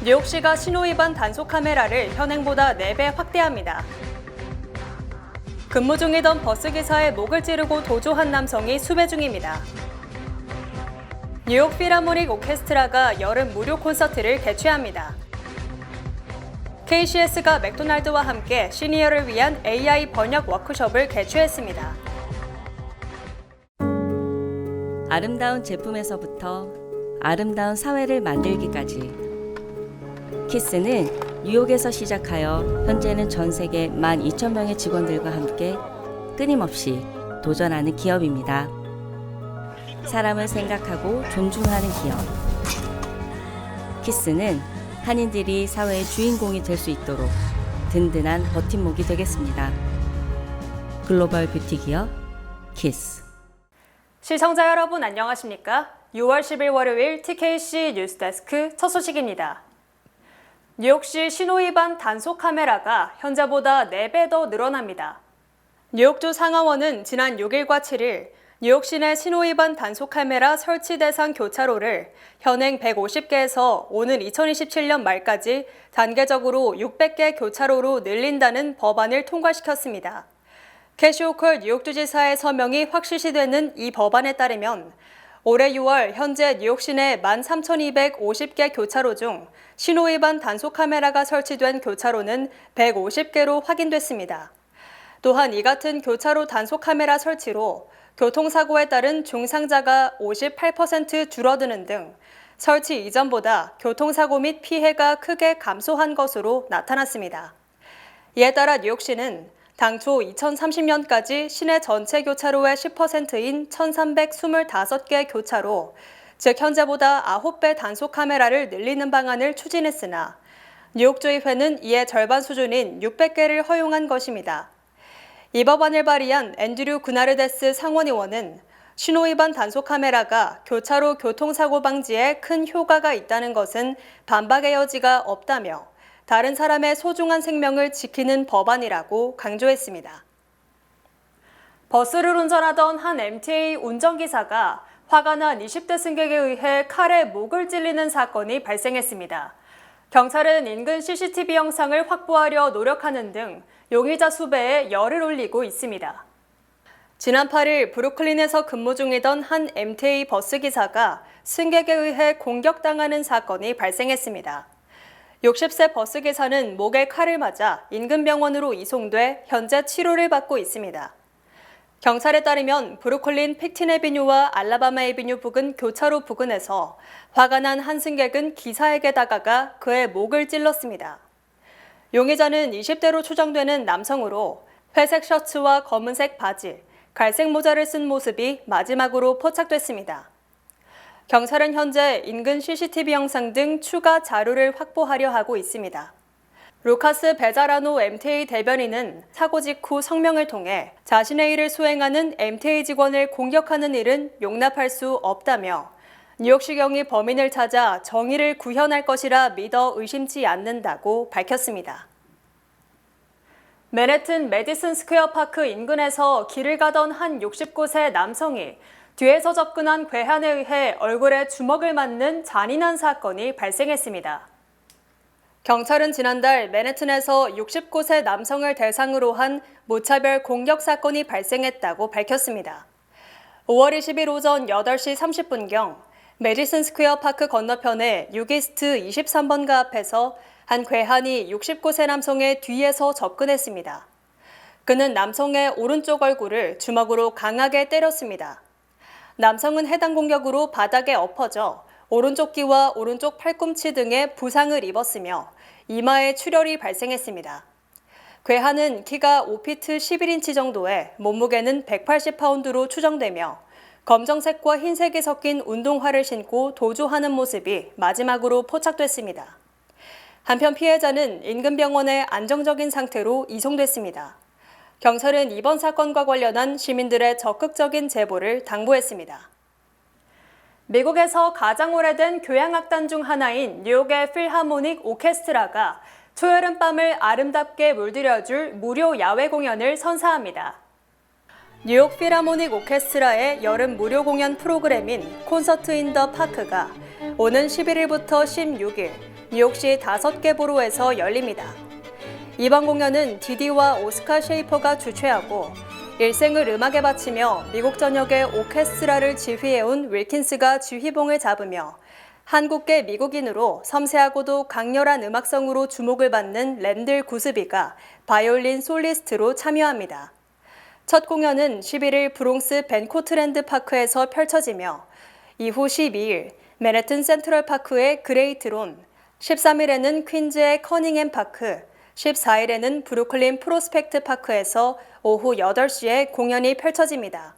뉴욕시가 신호위반 단속 카메라를 현행보다 4배 확대합니다. 근무 중이던 버스기사의 목을 찌르고 도주한 남성이 수배 중입니다. 뉴욕 필하모닉 오케스트라가 여름 무료 콘서트를 개최합니다. KCS가 맥도날드와 함께 시니어를 위한 AI 번역 워크숍을 개최했습니다. 아름다운 제품에서부터 아름다운 사회를 만들기까지 키스는 뉴욕에서 시작하여 현재는 전 세계 12,000명의 직원들과 함께 끊임없이 도전하는 기업입니다. 사람을 생각하고 존중하는 기업. 키스는 한인들이 사회의 주인공이 될 수 있도록 든든한 버팀목이 되겠습니다. 글로벌 뷰티 기업 키스. 시청자 여러분 안녕하십니까? 6월 10일 월요일 TKC 뉴스데스크 첫 소식입니다. 뉴욕시 신호위반 단속 카메라가 현재보다 4배 더 늘어납니다. 뉴욕주 상하원은 지난 6일과 7일 뉴욕 시내 신호위반 단속 카메라 설치 대상 교차로를 현행 150개에서 오는 2027년 말까지 단계적으로 600개 교차로로 늘린다는 법안을 통과시켰습니다. 캐시 호컬 뉴욕주지사의 서명이 확실시되는 이 법안에 따르면 올해 6월 현재 뉴욕 시내 13,250개 교차로 중 신호위반 단속 카메라가 설치된 교차로는 150개로 확인됐습니다. 또한 이 같은 교차로 단속 카메라 설치로 교통사고에 따른 중상자가 58% 줄어드는 등 설치 이전보다 교통사고 및 피해가 크게 감소한 것으로 나타났습니다. 이에 따라 뉴욕시는 당초 2030년까지 시내 전체 교차로의 10%인 1,325개 교차로, 즉 현재보다 9배 단속 카메라를 늘리는 방안을 추진했으나 뉴욕주의회는 이에 절반 수준인 600개를 허용한 것입니다. 이 법안을 발의한 앤드류 구나르데스 상원의원은 신호위반 단속 카메라가 교차로 교통사고 방지에 큰 효과가 있다는 것은 반박의 여지가 없다며 다른 사람의 소중한 생명을 지키는 법안이라고 강조했습니다. 버스를 운전하던 한 MTA 운전기사가 화가 난 20대 승객에 의해 칼에 목을 찔리는 사건이 발생했습니다. 경찰은 인근 CCTV 영상을 확보하려 노력하는 등 용의자 수배에 열을 올리고 있습니다. 지난 8일 브루클린에서 근무 중이던 한 MTA 버스기사가 승객에 의해 공격당하는 사건이 발생했습니다. 60세 버스기사는 목에 칼을 맞아 인근 병원으로 이송돼 현재 치료를 받고 있습니다. 경찰에 따르면 브루클린 픽틴 애비뉴와 알라바마 애비뉴 부근 교차로 부근에서 화가 난 한 승객은 기사에게 다가가 그의 목을 찔렀습니다. 용의자는 20대로 추정되는 남성으로 회색 셔츠와 검은색 바지, 갈색 모자를 쓴 모습이 마지막으로 포착됐습니다. 경찰은 현재 인근 CCTV 영상 등 추가 자료를 확보하려 하고 있습니다. 루카스 베자라노 MTA 대변인은 사고 직후 성명을 통해 자신의 일을 수행하는 MTA 직원을 공격하는 일은 용납할 수 없다며 뉴욕시경이 범인을 찾아 정의를 구현할 것이라 믿어 의심치 않는다고 밝혔습니다. 맨해튼 매디슨 스퀘어 파크 인근에서 길을 가던 한 69세 남성이 뒤에서 접근한 괴한에 의해 얼굴에 주먹을 맞는 잔인한 사건이 발생했습니다. 경찰은 지난달 맨해튼에서 69세 남성을 대상으로 한 무차별 공격 사건이 발생했다고 밝혔습니다. 5월 20일 오전 8시 30분경 매디슨 스퀘어 파크 건너편의 6이스트 23번가 앞에서 한 괴한이 69세 남성의 뒤에서 접근했습니다. 그는 남성의 오른쪽 얼굴을 주먹으로 강하게 때렸습니다. 남성은 해당 공격으로 바닥에 엎어져 오른쪽 귀와 오른쪽 팔꿈치 등에 부상을 입었으며 이마에 출혈이 발생했습니다. 괴한은 키가 5피트 11인치 정도에 몸무게는 180파운드로 추정되며 검정색과 흰색이 섞인 운동화를 신고 도주하는 모습이 마지막으로 포착됐습니다. 한편 피해자는 인근 병원에 안정적인 상태로 이송됐습니다. 경찰은 이번 사건과 관련한 시민들의 적극적인 제보를 당부했습니다. 미국에서 가장 오래된 교향악단 중 하나인 뉴욕의 필하모닉 오케스트라가 초여름밤을 아름답게 물들여줄 무료 야외 공연을 선사합니다. 뉴욕 필하모닉 오케스트라의 여름 무료 공연 프로그램인 콘서트 인 더 파크가 오는 11일부터 16일 뉴욕시 5개 보로에서 열립니다. 이번 공연은 디디와 오스카 셰이퍼가 주최하고 일생을 음악에 바치며 미국 전역의 오케스트라를 지휘해온 윌킨스가 지휘봉을 잡으며 한국계 미국인으로 섬세하고도 강렬한 음악성으로 주목을 받는 랜들 구스비가 바이올린 솔리스트로 참여합니다. 첫 공연은 11일 브롱스 벤코트랜드 파크에서 펼쳐지며 이후 12일 맨해튼 센트럴파크의 그레이트론, 13일에는 퀸즈의 커닝햄 파크, 14일에는 브루클린 프로스펙트 파크에서 오후 8시에 공연이 펼쳐집니다.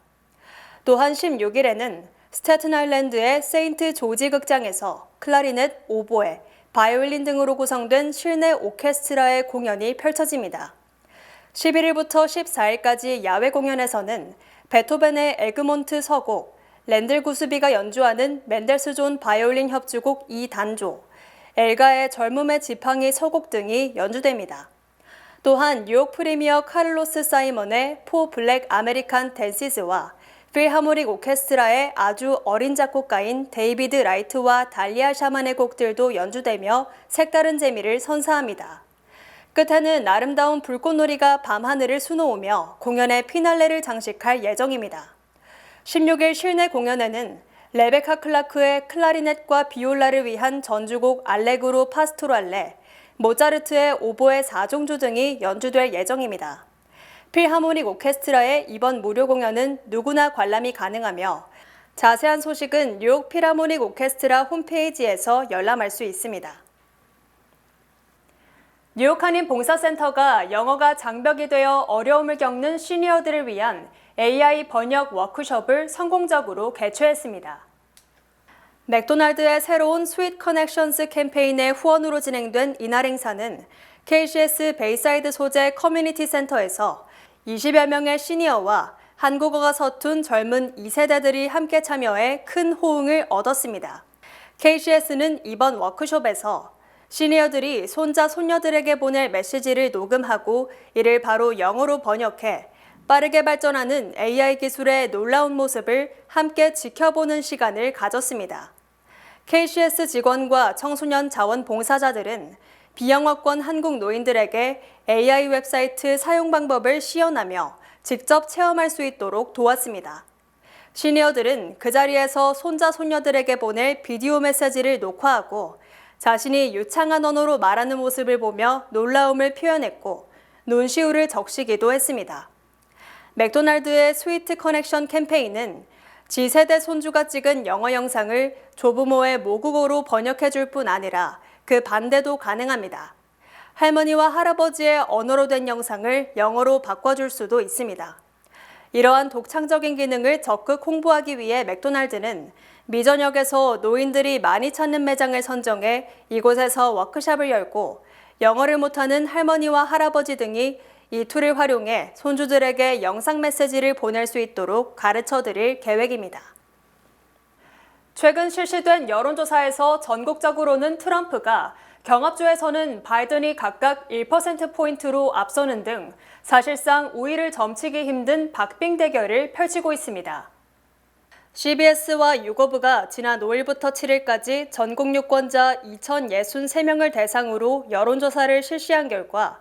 또한 16일에는 스태튼 아일랜드의 세인트 조지 극장에서 클라리넷, 오보에, 바이올린 등으로 구성된 실내 오케스트라의 공연이 펼쳐집니다. 11일부터 14일까지 야외 공연에서는 베토벤의 에그몬트 서곡, 랜들 구스비가 연주하는 맨델스존 바이올린 협주곡 2단조, 엘가의 젊음의 지팡이 서곡 등이 연주됩니다. 또한 뉴욕 프리미어 카를로스 사이먼의 포 블랙 아메리칸 댄시즈와 필하모닉 오케스트라의 아주 어린 작곡가인 데이비드 라이트와 달리아 샤만의 곡들도 연주되며 색다른 재미를 선사합니다. 끝에는 아름다운 불꽃놀이가 밤하늘을 수놓으며 공연의 피날레를 장식할 예정입니다. 16일 실내 공연에는 레베카 클라크의 클라리넷과 비올라를 위한 전주곡 알레그로 파스토랄레, 모차르트의 오보에 4종조 등이 연주될 예정입니다. 필하모닉 오케스트라의 이번 무료 공연은 누구나 관람이 가능하며 자세한 소식은 뉴욕 필하모닉 오케스트라 홈페이지에서 열람할 수 있습니다. 뉴욕 한인 봉사센터가 영어가 장벽이 되어 어려움을 겪는 시니어들을 위한 AI 번역 워크숍을 성공적으로 개최했습니다. 맥도날드의 새로운 스윗 커넥션스 캠페인의 후원으로 진행된 이날 행사는 KCS 베이사이드 소재 커뮤니티 센터에서 20여 명의 시니어와 한국어가 서툰 젊은 2세대들이 함께 참여해 큰 호응을 얻었습니다. KCS는 이번 워크숍에서 시니어들이 손자, 손녀들에게 보낼 메시지를 녹음하고 이를 바로 영어로 번역해 빠르게 발전하는 AI 기술의 놀라운 모습을 함께 지켜보는 시간을 가졌습니다. KCS 직원과 청소년 자원봉사자들은 비영어권 한국 노인들에게 AI 웹사이트 사용 방법을 시연하며 직접 체험할 수 있도록 도왔습니다. 시니어들은 그 자리에서 손자, 손녀들에게 보낼 비디오 메시지를 녹화하고 자신이 유창한 언어로 말하는 모습을 보며 놀라움을 표현했고 논시후를 적시기도 했습니다. 맥도날드의 스위트 커넥션 캠페인은 G세대 손주가 찍은 영어 영상을 조부모의 모국어로 번역해줄 뿐 아니라 그 반대도 가능합니다. 할머니와 할아버지의 언어로 된 영상을 영어로 바꿔줄 수도 있습니다. 이러한 독창적인 기능을 적극 홍보하기 위해 맥도날드는 미전역에서 노인들이 많이 찾는 매장을 선정해 이곳에서 워크숍을 열고 영어를 못하는 할머니와 할아버지 등이 이 툴을 활용해 손주들에게 영상 메시지를 보낼 수 있도록 가르쳐 드릴 계획입니다. 최근 실시된 여론조사에서 전국적으로는 트럼프가, 경합주에서는 바이든이 각각 1%포인트로 앞서는 등 사실상 우위를 점치기 힘든 박빙 대결을 펼치고 있습니다. CBS와 유거브가 지난 5일부터 7일까지 전국 유권자 2,063명을 대상으로 여론조사를 실시한 결과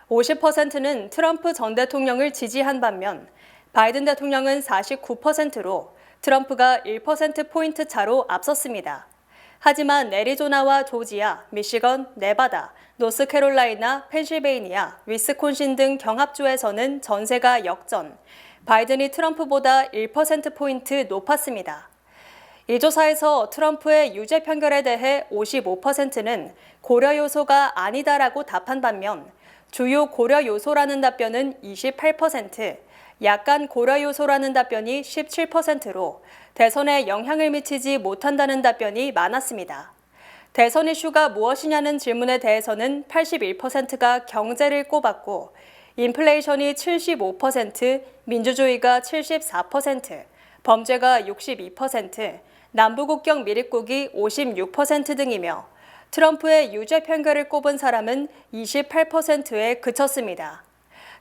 50%는 트럼프 전 대통령을 지지한 반면 바이든 대통령은 49%로 트럼프가 1%포인트 차로 앞섰습니다. 하지만 애리조나와 조지아, 미시건, 네바다, 노스캐롤라이나, 펜실베이니아, 위스콘신 등 경합주에서는 전세가 역전, 바이든이 트럼프보다 1%포인트 높았습니다. 이 조사에서 트럼프의 유죄 판결에 대해 55%는 고려 요소가 아니다라고 답한 반면 주요 고려 요소라는 답변은 28%, 약간 고려 요소라는 답변이 17%로 대선에 영향을 미치지 못한다는 답변이 많았습니다. 대선 이슈가 무엇이냐는 질문에 대해서는 81%가 경제를 꼽았고 인플레이션이 75%, 민주주의가 74%, 범죄가 62%, 남부국경 미립국이 56% 등이며 트럼프의 유죄 판결을 꼽은 사람은 28%에 그쳤습니다.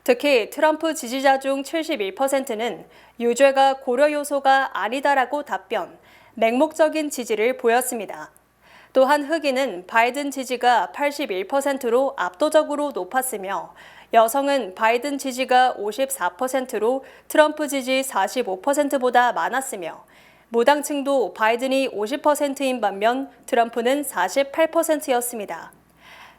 특히 트럼프 지지자 중 71%는 유죄가 고려 요소가 아니다라고 답변, 맹목적인 지지를 보였습니다. 또한 흑인은 바이든 지지가 81%로 압도적으로 높았으며 여성은 바이든 지지가 54%로 트럼프 지지 45%보다 많았으며 무당층도 바이든이 50%인 반면 트럼프는 48%였습니다.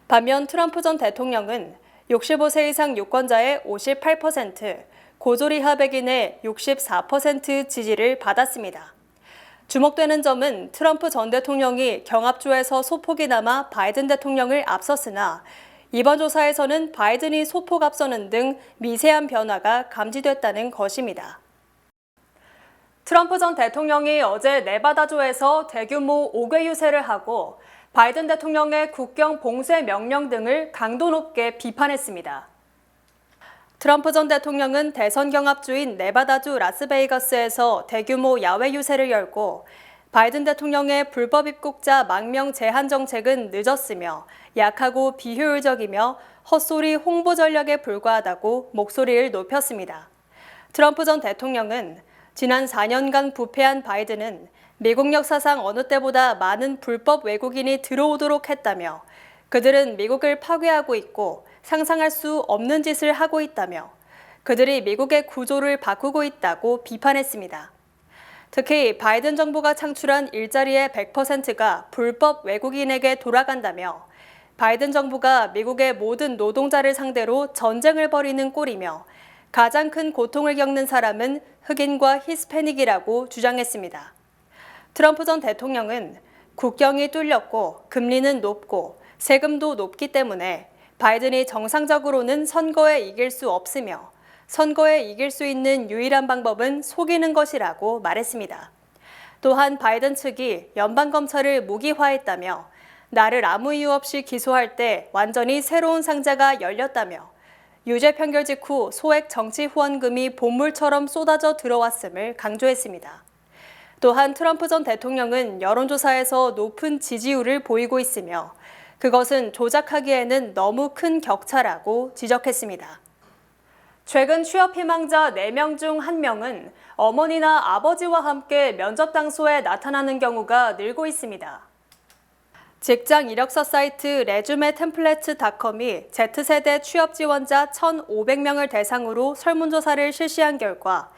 반면 트럼프 전 대통령은 65세 이상 유권자의 58%, 고졸이하 백인의 64% 지지를 받았습니다. 주목되는 점은 트럼프 전 대통령이 경합주에서 소폭이 남아 바이든 대통령을 앞섰으나 이번 조사에서는 바이든이 소폭 앞서는 등 미세한 변화가 감지됐다는 것입니다. 트럼프 전 대통령이 어제 네바다주에서 대규모 5개 유세를 하고 바이든 대통령의 국경 봉쇄 명령 등을 강도 높게 비판했습니다. 트럼프 전 대통령은 대선 경합주인 네바다주 라스베이거스에서 대규모 야외 유세를 열고 바이든 대통령의 불법 입국자 망명 제한 정책은 늦었으며 약하고 비효율적이며 헛소리 홍보 전략에 불과하다고 목소리를 높였습니다. 트럼프 전 대통령은 지난 4년간 부패한 바이든은 미국 역사상 어느 때보다 많은 불법 외국인이 들어오도록 했다며 그들은 미국을 파괴하고 있고 상상할 수 없는 짓을 하고 있다며 그들이 미국의 구조를 바꾸고 있다고 비판했습니다. 특히 바이든 정부가 창출한 일자리의 100%가 불법 외국인에게 돌아간다며 바이든 정부가 미국의 모든 노동자를 상대로 전쟁을 벌이는 꼴이며 가장 큰 고통을 겪는 사람은 흑인과 히스패닉이라고 주장했습니다. 트럼프 전 대통령은 국경이 뚫렸고 금리는 높고 세금도 높기 때문에 바이든이 정상적으로는 선거에 이길 수 없으며 선거에 이길 수 있는 유일한 방법은 속이는 것이라고 말했습니다. 또한 바이든 측이 연방검찰을 무기화했다며 나를 아무 이유 없이 기소할 때 완전히 새로운 상자가 열렸다며 유죄 판결 직후 소액 정치 후원금이 본물처럼 쏟아져 들어왔음을 강조했습니다. 또한 트럼프 전 대통령은 여론조사에서 높은 지지율을 보이고 있으며 그것은 조작하기에는 너무 큰 격차라고 지적했습니다. 최근 취업 희망자 4명 중 1명은 어머니나 아버지와 함께 면접 장소에 나타나는 경우가 늘고 있습니다. 직장 이력서 사이트 resumetemplates.com이 Z세대 취업 지원자 1,500명을 대상으로 설문조사를 실시한 결과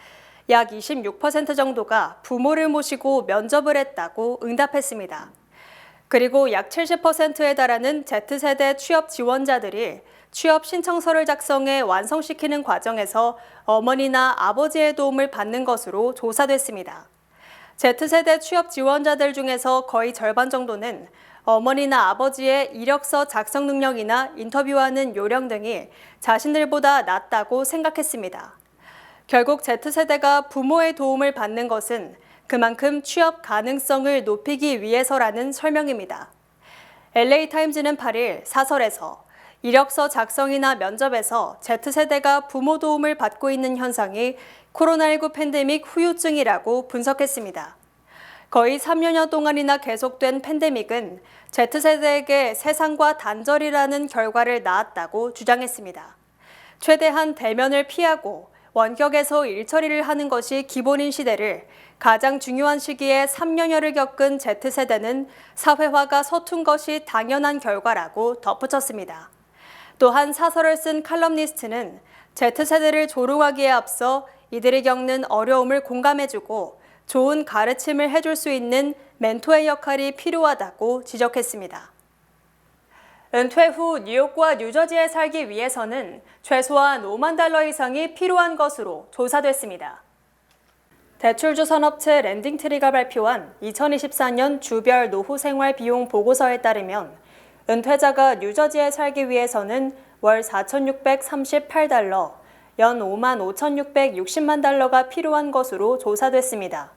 약 26% 정도가 부모를 모시고 면접을 했다고 응답했습니다. 그리고 약 70%에 달하는 Z세대 취업 지원자들이 취업 신청서를 작성해 완성시키는 과정에서 어머니나 아버지의 도움을 받는 것으로 조사됐습니다. Z세대 취업 지원자들 중에서 거의 절반 정도는 어머니나 아버지의 이력서 작성 능력이나 인터뷰하는 요령 등이 자신들보다 낫다고 생각했습니다. 결국 Z세대가 부모의 도움을 받는 것은 그만큼 취업 가능성을 높이기 위해서라는 설명입니다. LA타임즈는 8일 사설에서 이력서 작성이나 면접에서 Z세대가 부모 도움을 받고 있는 현상이 코로나19 팬데믹 후유증이라고 분석했습니다. 거의 3년여 동안이나 계속된 팬데믹은 Z세대에게 세상과 단절이라는 결과를 낳았다고 주장했습니다. 최대한 대면을 피하고 원격에서 일처리를 하는 것이 기본인 시대를 가장 중요한 시기에 3년여를 겪은 Z세대는 사회화가 서툰 것이 당연한 결과라고 덧붙였습니다. 또한 사설을 쓴 칼럼니스트는 Z세대를 조롱하기에 앞서 이들이 겪는 어려움을 공감해주고 좋은 가르침을 해줄 수 있는 멘토의 역할이 필요하다고 지적했습니다. 은퇴 후 뉴욕과 뉴저지에 살기 위해서는 최소한 $50,000 이상이 필요한 것으로 조사됐습니다. 대출주선업체 랜딩트리가 발표한 2024년 주별 노후 생활 비용 보고서에 따르면 은퇴자가 뉴저지에 살기 위해서는 월 $4,638, 연 $55,660만 달러가 필요한 것으로 조사됐습니다.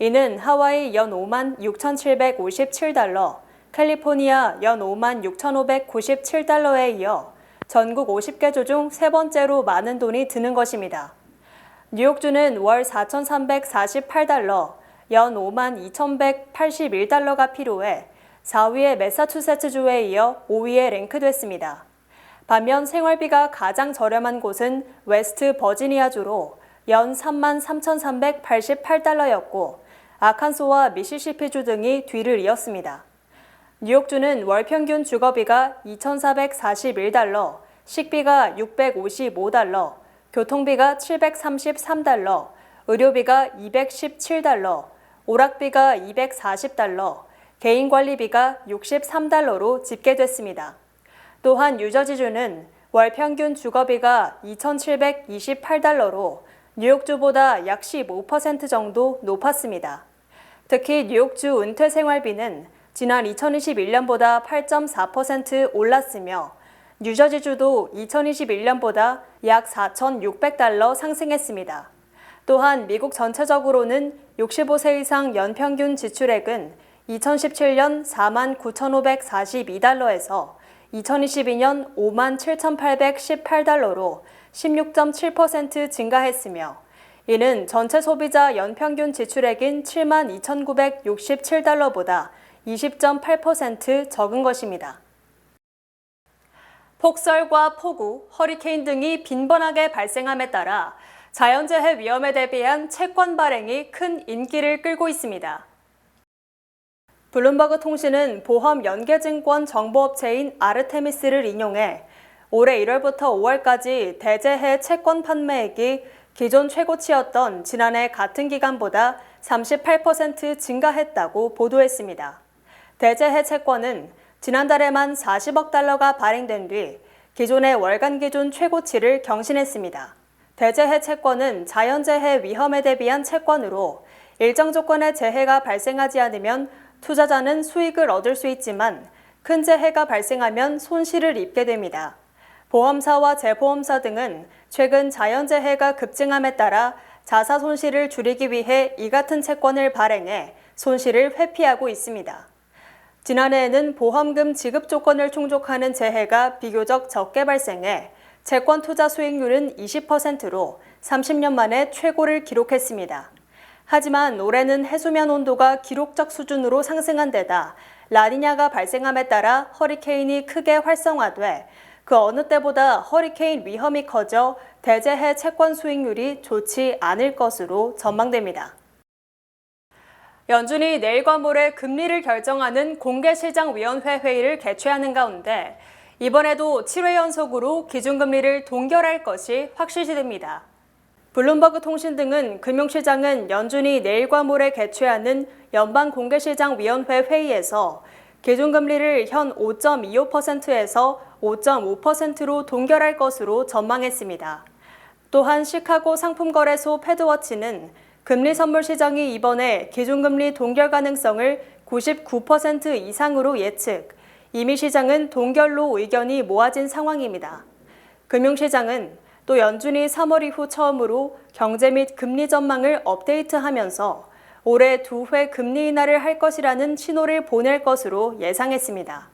이는 하와이 연 $56,757, 캘리포니아 연 $56,597에 이어 전국 50개 주 중 세 번째로 많은 돈이 드는 것입니다. 뉴욕주는 월 $4,348, 연 $52,181가 필요해 4위의 매사추세츠주에 이어 5위에 랭크됐습니다. 반면 생활비가 가장 저렴한 곳은 웨스트 버지니아주로 연 $33,388였고 아칸소와 미시시피주 등이 뒤를 이었습니다. 뉴욕주는 월 평균 주거비가 2,441달러, 식비가 655달러, 교통비가 733달러, 의료비가 217달러, 오락비가 240달러, 개인관리비가 63달러로 집계됐습니다. 또한 뉴저지주는 월 평균 주거비가 2,728달러로 뉴욕주보다 약 15% 정도 높았습니다. 특히 뉴욕주 은퇴 생활비는 지난 2021년보다 8.4% 올랐으며 뉴저지주도 2021년보다 약 4,600달러 상승했습니다. 또한 미국 전체적으로는 65세 이상 연평균 지출액은 2017년 49,542달러에서 2022년 57,818달러로 16.7% 증가했으며 이는 전체 소비자 연평균 지출액인 72,967달러보다 20.8% 적은 것입니다. 폭설과 폭우, 허리케인 등이 빈번하게 발생함에 따라 자연재해 위험에 대비한 채권 발행이 큰 인기를 끌고 있습니다. 블룸버그 통신은 보험 연계증권 정보업체인 아르테미스를 인용해 올해 1월부터 5월까지 대재해 채권 판매액이 기존 최고치였던 지난해 같은 기간보다 38% 증가했다고 보도했습니다. 대재해 채권은 지난달에만 40억 달러가 발행된 뒤 기존의 월간 기준 최고치를 경신했습니다. 대재해 채권은 자연재해 위험에 대비한 채권으로 일정 조건의 재해가 발생하지 않으면 투자자는 수익을 얻을 수 있지만 큰 재해가 발생하면 손실을 입게 됩니다. 보험사와 재보험사 등은 최근 자연재해가 급증함에 따라 자사 손실을 줄이기 위해 이 같은 채권을 발행해 손실을 회피하고 있습니다. 지난해에는 보험금 지급 조건을 충족하는 재해가 비교적 적게 발생해 채권 투자 수익률은 20%로 30년 만에 최고를 기록했습니다. 하지만 올해는 해수면 온도가 기록적 수준으로 상승한 데다 라니냐가 발생함에 따라 허리케인이 크게 활성화돼 그 어느 때보다 허리케인 위험이 커져 대재해 채권 수익률이 좋지 않을 것으로 전망됩니다. 연준이 내일과 모레 금리를 결정하는 공개시장위원회 회의를 개최하는 가운데 이번에도 7회 연속으로 기준금리를 동결할 것이 확실시됩니다. 블룸버그 통신 등은 금융시장은 연준이 내일과 모레 개최하는 연방공개시장위원회 회의에서 기준금리를 현 5.25%에서 5.5%로 동결할 것으로 전망했습니다. 또한 시카고 상품거래소 패드워치는 금리 선물 시장이 이번에 기준금리 동결 가능성을 99% 이상으로 예측, 이미 시장은 동결로 의견이 모아진 상황입니다. 금융시장은 또 연준이 3월 이후 처음으로 경제 및 금리 전망을 업데이트하면서 올해 2회 금리 인하를 할 것이라는 신호를 보낼 것으로 예상했습니다.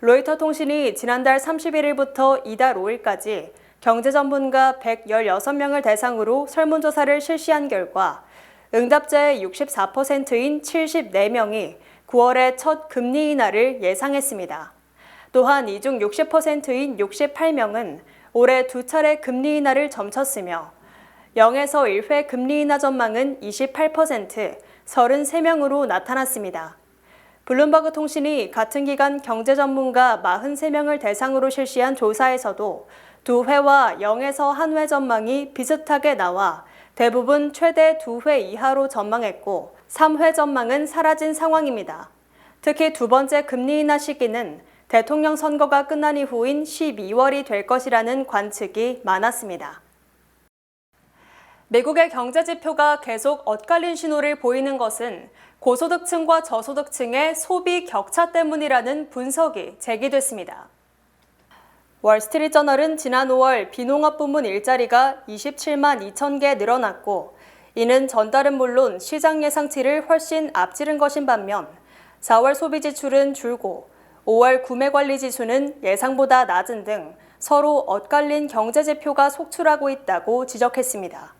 로이터 통신이 지난달 31일부터 이달 5일까지 경제 전문가 116명을 대상으로 설문조사를 실시한 결과 응답자의 64%인 74명이 9월에 첫 금리 인하를 예상했습니다. 또한 이 중 60%인 68명은 올해 2차례 금리 인하를 점쳤으며 0에서 1회 금리 인하 전망은 28%, 33명으로 나타났습니다. 블룸버그 통신이 같은 기간 경제 전문가 43명을 대상으로 실시한 조사에서도 2회와 0에서 1회 전망이 비슷하게 나와 대부분 최대 2회 이하로 전망했고 3회 전망은 사라진 상황입니다. 특히 두 번째 금리 인하 시기는 대통령 선거가 끝난 이후인 12월이 될 것이라는 관측이 많았습니다. 미국의 경제 지표가 계속 엇갈린 신호를 보이는 것은 고소득층과 저소득층의 소비 격차 때문이라는 분석이 제기됐습니다. 월스트리트저널은 지난 5월 비농업 부문 일자리가 27만 2천 개 늘어났고 이는 전달은 물론 시장 예상치를 훨씬 앞지른 것인 반면 4월 소비 지출은 줄고 5월 구매 관리 지수는 예상보다 낮은 등 서로 엇갈린 경제 지표가 속출하고 있다고 지적했습니다.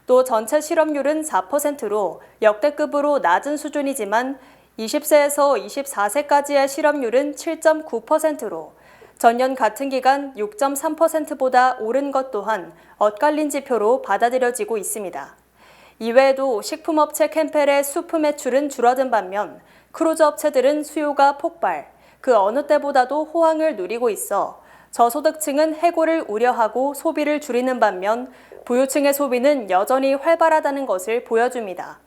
또 전체 실업률은 4%로 역대급으로 낮은 수준이지만 20세에서 24세까지의 실업률은 7.9%로 전년 같은 기간 6.3%보다 오른 것 또한 엇갈린 지표로 받아들여지고 있습니다. 이외에도 식품업체 캠펠의 수프 매출은 줄어든 반면 크루즈 업체들은 수요가 폭발, 그 어느 때보다도 호황을 누리고 있어 저소득층은 해고를 우려하고 소비를 줄이는 반면 부유층의 소비는 여전히 활발하다는 것을 보여줍니다.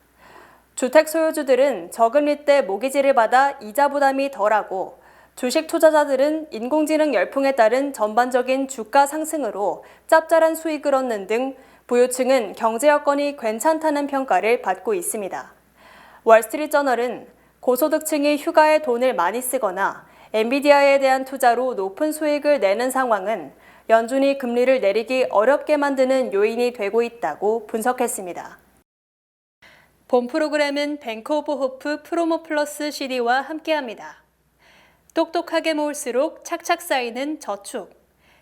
주택 소유주들은 저금리 때 모기지를 받아 이자 부담이 덜하고 주식 투자자들은 인공지능 열풍에 따른 전반적인 주가 상승으로 짭짤한 수익을 얻는 등 부유층은 경제 여건이 괜찮다는 평가를 받고 있습니다. 월스트리트저널은 고소득층이 휴가에 돈을 많이 쓰거나 엔비디아에 대한 투자로 높은 수익을 내는 상황은 연준이 금리를 내리기 어렵게 만드는 요인이 되고 있다고 분석했습니다. 본 프로그램은 뱅크 오브 호프 프로모 플러스 CD와 함께합니다. 똑똑하게 모을수록 착착 쌓이는 저축.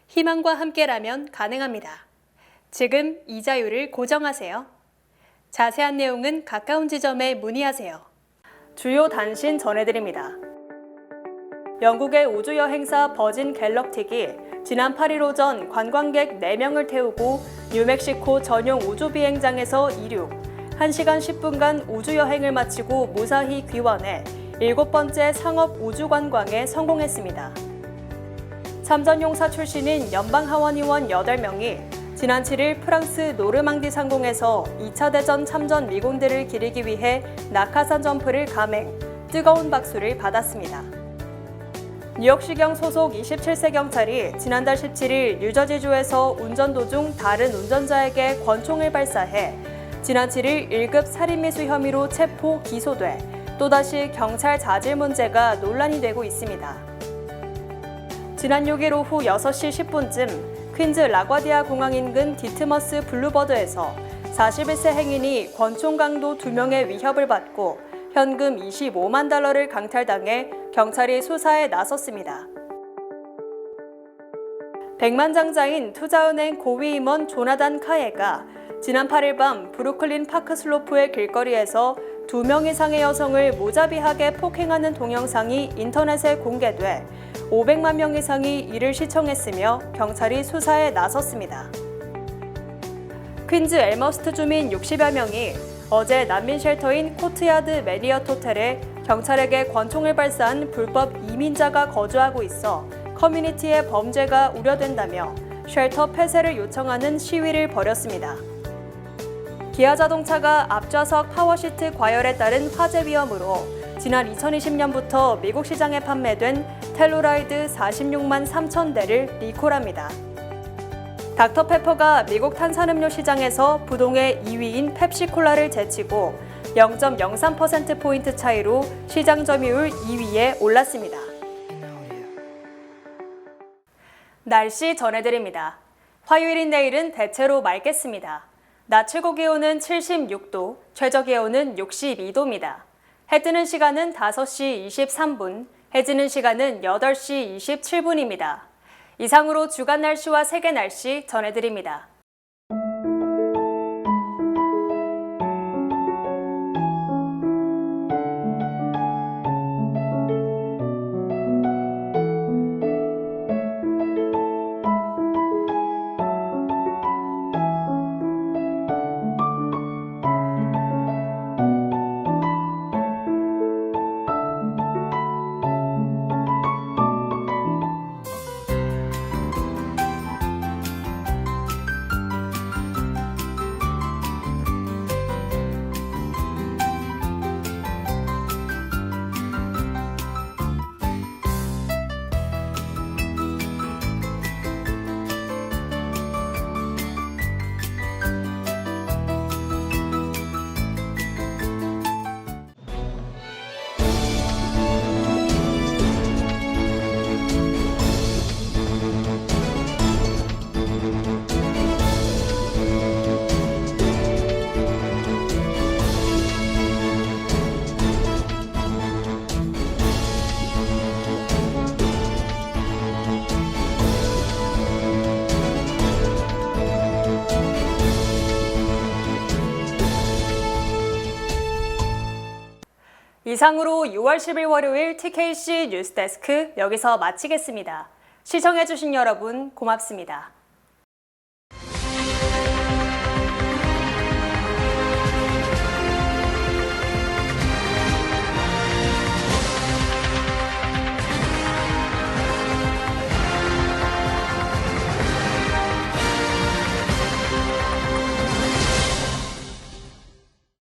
희망과 함께라면 가능합니다. 지금 이자율을 고정하세요. 자세한 내용은 가까운 지점에 문의하세요. 주요 단신 전해드립니다. 영국의 우주여행사 버진 갤럭틱이 지난 8일 오전 관광객 4명을 태우고 뉴멕시코 전용 우주비행장에서 이륙, 1시간 10분간 우주여행을 마치고 무사히 귀환해 7번째 상업 우주관광에 성공했습니다. 참전용사 출신인 연방하원의원 8명이 지난 7일 프랑스 노르망디 상공에서 2차 대전 참전 미군들을 기리기 위해 낙하산 점프를 감행, 뜨거운 박수를 받았습니다. 뉴욕시경 소속 27세 경찰이 지난달 17일 뉴저지주에서 운전 도중 다른 운전자에게 권총을 발사해 지난 7일 1급 살인미수 혐의로 체포, 기소돼 또다시 경찰 자질 문제가 논란이 되고 있습니다. 지난 6일 오후 6시 10분쯤 퀸즈 라과디아 공항 인근 디트머스 블루버드에서 41세 행인이 권총 강도 2명의 위협을 받고 현금 25만 달러를 강탈당해 경찰이 수사에 나섰습니다. 백만장자인 투자은행 고위 임원 조나단 카예가 지난 8일 밤 브루클린 파크슬로프의 길거리에서 2명 이상의 여성을 무자비하게 폭행하는 동영상이 인터넷에 공개돼 500만 명 이상이 이를 시청했으며 경찰이 수사에 나섰습니다. 퀸즈 엘머스트 주민 60여 명이 어제 난민 쉘터인 코트야드 메리어트 호텔에 경찰에게 권총을 발사한 불법 이민자가 거주하고 있어 커뮤니티의 범죄가 우려된다며 쉘터 폐쇄를 요청하는 시위를 벌였습니다. 기아자동차가 앞좌석 파워시트 과열에 따른 화재 위험으로 지난 2020년부터 미국 시장에 판매된 텔루라이드 46만 3천 대를 리콜합니다. 닥터페퍼가 미국 탄산음료 시장에서 부동의 2위인 펩시콜라를 제치고 0.03%포인트 차이로 시장 점유율 2위에 올랐습니다. 날씨 전해드립니다. 화요일인 내일은 대체로 맑겠습니다. 낮 최고 기온은 76도, 최저 기온은 62도입니다. 해 뜨는 시간은 5시 23분, 해 지는 시간은 8시 27분입니다. 이상으로 주간 날씨와 세계 날씨 전해드립니다. 이상으로 6월 10일 월요일 TKC 뉴스데스크 여기서 마치겠습니다. 시청해주신 여러분 고맙습니다.